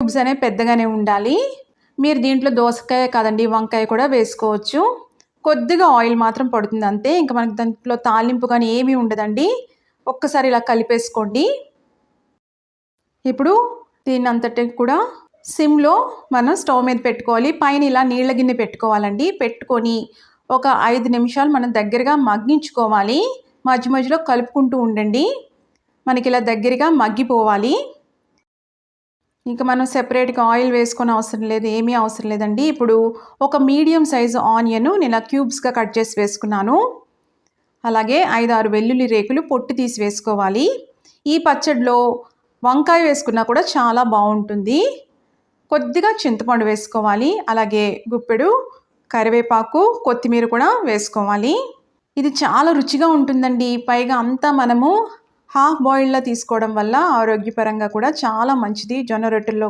Cubes అనేవి పెద్దగానే ఉండాలి. మీరు దీంట్లో దోసకాయ కాదండి, వంకాయ కూడా వేసుకోవచ్చు. కొద్దిగా ఆయిల్ మాత్రం పడుతుంది అంతే. ఇంకా మనకి దాంట్లో తాలింపు కానీ ఏమీ ఉండదండి. ఒక్కసారి ఇలా కలిపేసుకోండి. ఇప్పుడు దీన్నంతటిని కూడా సిమ్‌లో మనం స్టవ్ మీద పెట్టుకోవాలి. పైన ఇలా నీళ్ళ గిన్నె పెట్టుకోవాలండి. పెట్టుకొని ఒక 5 నిమిషాలు మనం దగ్గరగా మగ్గించుకోవాలి. మధ్య మధ్యలో కలుపుకుంటూ ఉండండి. మనకి ఇలా దగ్గరగా మగ్గిపోవాలి. ఇంకా మనం సెపరేట్‌గా ఆయిల్ వేసుకొని అవసరం లేదు. ఏమీ అవసరం లేదండి. ఇప్పుడు ఒక మీడియం సైజు ఆనియన్ నేను ఇలా క్యూబ్స్‌గా కట్ చేసి వేసుకున్నాను. అలాగే 5, 6 వెల్లుల్లి రేకులు పొట్టు తీసి వేసుకోవాలి. ఈ పచ్చడిలో వంకాయ వేసుకున్నా కూడా చాలా బాగుంటుంది. కొద్దిగా చింతపండు వేసుకోవాలి. అలాగే గుప్పెడు కరివేపాకు, కొత్తిమీర కూడా వేసుకోవాలి. ఇది చాలా రుచిగా ఉంటుందండి. పైగా అంతా మనము హాఫ్ బాయిల్డ్‌లా తీసుకోవడం వల్ల ఆరోగ్యపరంగా కూడా చాలా మంచిది. జొన్న రొట్టెల్లో